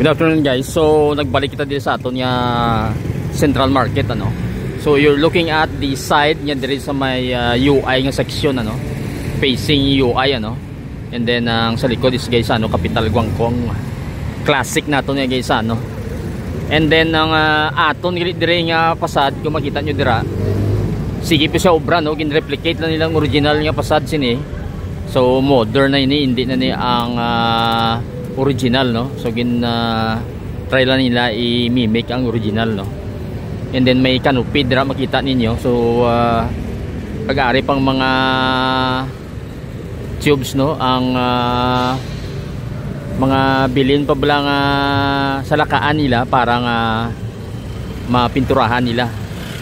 Good afternoon guys. So nagbalik kita dito sa aton nga Central Market ano. So you're looking at the side nya diri sa may UI nga section ano. Facing UI ano. And then ang sa likod is guys ano Capital Guangkong. Classic nato nga guys ano. And then ang aton diri nga facade kung makita nyo dira. Sige pa siya obra no, gin-replicate lang nilang original nga facade sini. So modern na ini, hindi na ni ang original no. So try lang nila i-mimic ang original no. And then may canopy dira makita ninyo. So pag-aari pang mga tubes no, ang mga bilin pa bala nga sa lakaan nila para nga mapinturahan nila.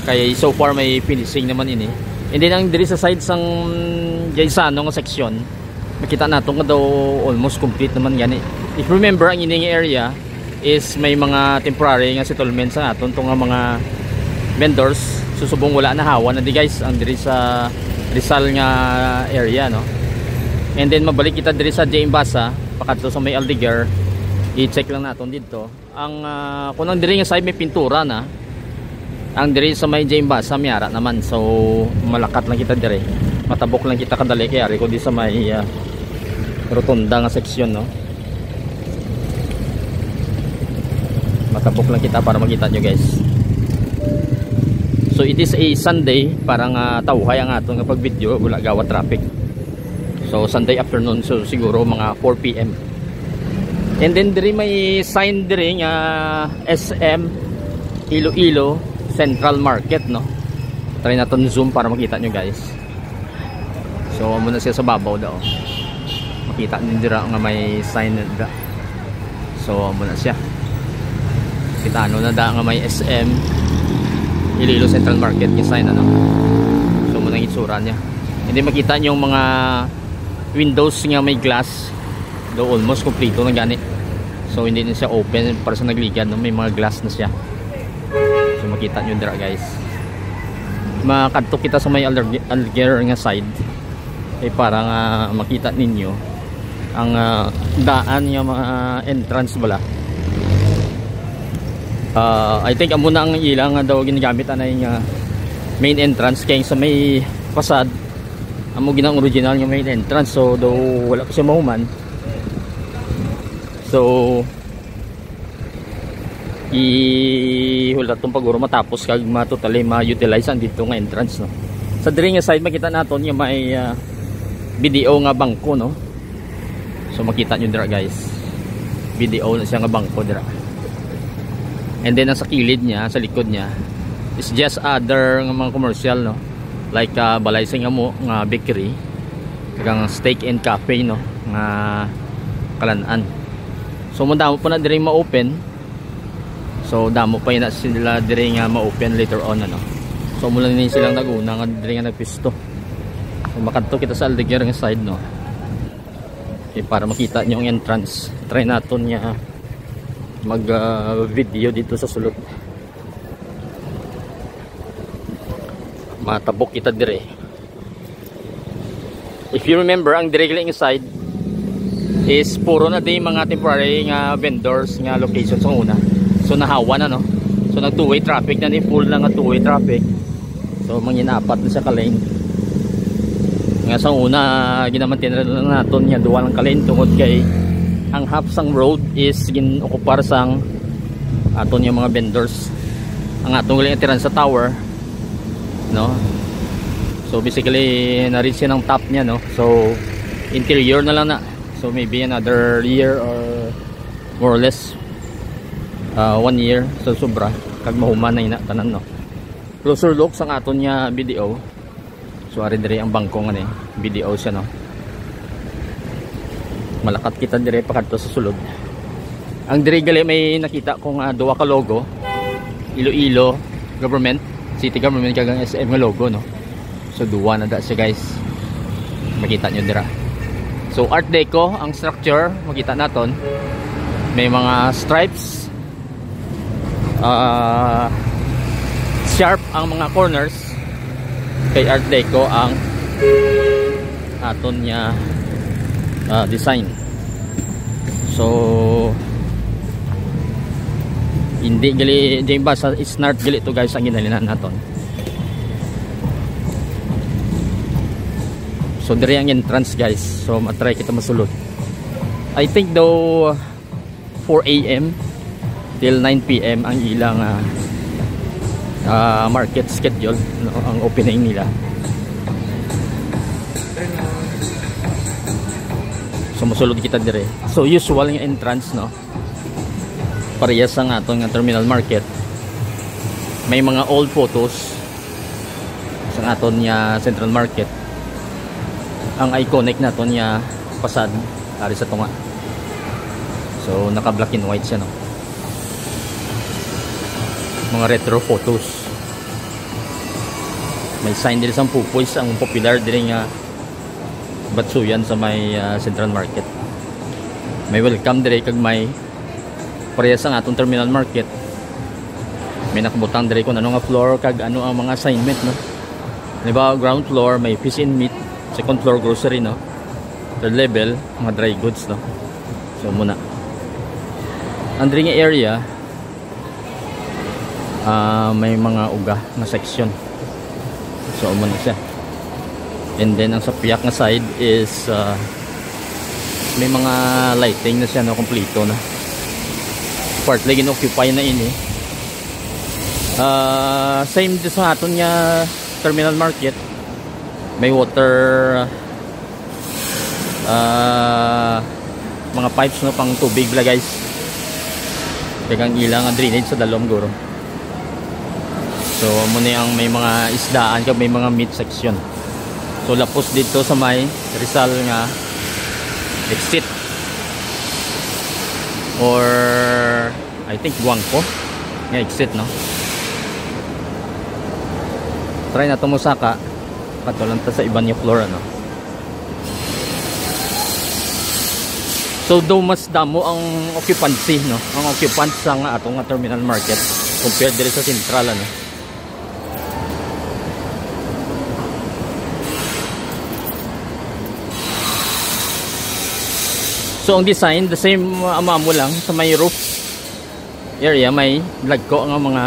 Kaya so far may finishing naman ini. And then ang diri sa side sang Jaysano nga section, makita nato nga daw almost complete naman gani. If remember ang ining area is may mga temporary nga settlements sa aton tong mga vendors. Susubong wala na hawa na di guys ang diri sa Rizal nga area no. And then mabalik kita diri sa Jaimbasa pakadto sa may Aldeguer. I-check lang naton dito. Ang kung ang diri nga side may pintura na. Ang diri sa may Jaimbasa miyara naman. So malakat lang kita diri. Matabok lang kita kadali kaya ari ko di sa may rotunda nga section no. Matabok lang kita para makita nyo guys. So it is a Sunday, parang tawhay ang aton nga pag video wala gawa traffic. So Sunday afternoon, so siguro mga 4 PM. And then diri may sign diri nga SM Iloilo Central Market no. Try natin zoom para makita nyo guys. So muna siya sa babaw daw. Makita niyo dira nga may sign na. So muna siya. Kita ano na da nga may SM Iloilo Central Market yung sign ano. So muna ang itsura niya. Hindi makita niyo yung mga windows nga may glass. Do almost kompleto na gani. So hindi na siya open para sa nagligan no? May mga glass na siya. So makita niyo dira guys. Makadto kita sa may Aldeguer nga side. Eh para nga makita ninyo ang daan nga mga entrance bala. I think amo na ang ilang daw ginagamit anay nga main entrance kay sa may facade amo ginang original nga main entrance. So daw wala pa siya mahuman. So ihulat tong paguro matapos kag matotally ma-utilize ang dito nga entrance no. Sa diri nga side makita naton nga may BDO nga bangko no. So makita nyo dira guys. BDO na siya nga bangko dira. And then sa kilid niya, sa likod niya is just other nga mga commercial no. Like balaysing amo nga bakery, kagang steak and cafe no nga kalan-an. So madamo pa na diri ma-open. So damo pa na sila diri nga ma-open later on ano. So mula ni silang nag-una nga diri nga nagpisto. So makadto kita sa Aldeguer nga side no. Okay, para makita niyo ang entrance. Try naton nga mag video dito sa sulod. Matabok kita dire. If you remember ang dire nga side is puro na di mga temporary nga vendors nga location sa una. So nahawa na no. So nag two-way traffic na ni, full na nga two-way traffic. So manginapat na sa ka-lane. Nga sa una ginamantin na naton nga duwa lang ka-lane tungod kay ang half sang road is ginokupar sang aton yung mga vendors. Ang atong galing atiran sa tower no. So basically na-reach yun ang top niya no. So interior na lang na. So maybe another year or more or less 1 year. So sobra kag mahuman na ina tanan no. Closer look sang aton nya BDO. So ari diri ang bangko nga ni BDO siya no. Malakat kita dire pakadto sa sulod. Ang dire gali may nakita kong duwa ka logo. Iloilo government, city government kagang SM nga logo no. So duwa na da siya guys. Makita nyo dira. So art deco ang structure, makita naton. May mga stripes. Sharp ang mga corners. Kay art deco ang aton nya design. So Hindi gali diyan ba sa snart gali to guys ang ginalinan naton. So dire ang entrance guys. So matry kita masulod. I think though 4 AM till 9 PM ang ilang market schedule, no, ang opening nila. So masulod kita dire. So usual nga entrance, no. Parehas ang atong terminal market. May mga old photos sa aton nya central market. Ang iconic naton nya pasad ari sa tunga. So naka black and white siya, no. Mga retro photos. May sign din sa pupoys ang popular din nga batsuyan sa may central market. May welcome dire kag may parehas ang atong terminal market. May nakabutang dire kung ano nga floor kag ano ang mga assignment, no. Diba, ground floor may fish and meat, second floor grocery, no. Third level mga dry goods, no. So muna ang dire nga area may mga uga na section. So muna siya. And then ang sa piyak nga side is may mga lighting na siya, no, kompleto na. Partly ginoccupy na ini. Same din sa aton nga terminal market. May water mga pipes, no, pang tubig bla guys. Dagang ilang drainage sa dalom guro. So muna ang may mga isdaan kag may mga meat section. So lapos dito sa may Rizal nga exit or I think Guangco nga exit, no. Try na to mo saka patulan ta sa iban nga floor, ano. So though mas damo ang occupancy, no, ang occupants sa nga atong terminal market compared dire sa central, ano. So ang design the same amamo lang sa may roof area, may lagko nga mga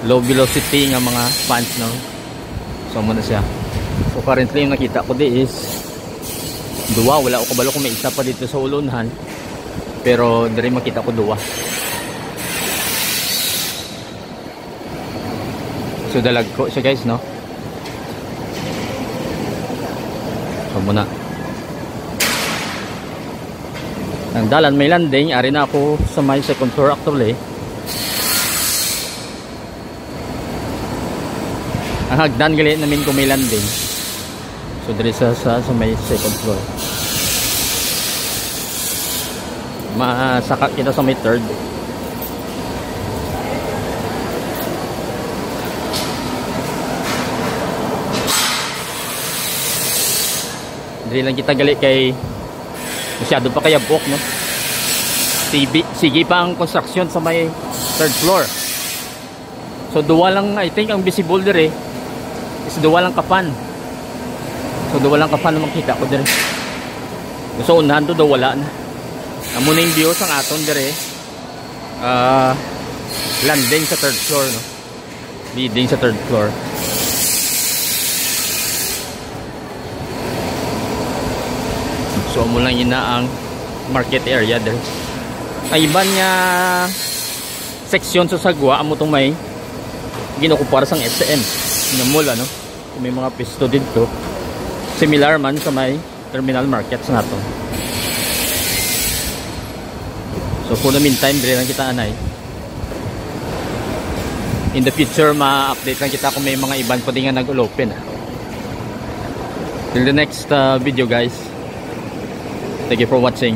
low velocity nga mga fans, no. So muna siya. So currently yung nakita ko di is duwa, wala ko kabalo kung may isa pa dito sa ulunhan, pero dire makita ko duwa. So dalagko siya guys, no. So muna ang dalan may landing, ari na ako sa may second floor actually. Ang hagdan gali namin kung may landing. So dire sa may second floor. Masaka kita sa may third. Dire lang kita gali kay masyado pa kaya book, no. Sige pa ang construction sa may third floor. So duwa lang I think ang visible dire is duwa lang kapan. So duwa lang kapan na makita ko dire. So unahan to daw wala na. Amo na yung view sang aton dire. Landing sa third floor, no. Leading sa third floor. So mo lang ina ang market area there. Ay iban nga section sa Sagwa amo tong may ginokupara sang SM nga mall, ano. Kung may mga pisto dito similar man sa may terminal market sa nato. So for the meantime dire lang kita anay. In the future ma-update lang kita kung may mga iban pa din nga nag-open. Till the next video guys. Thank you for watching.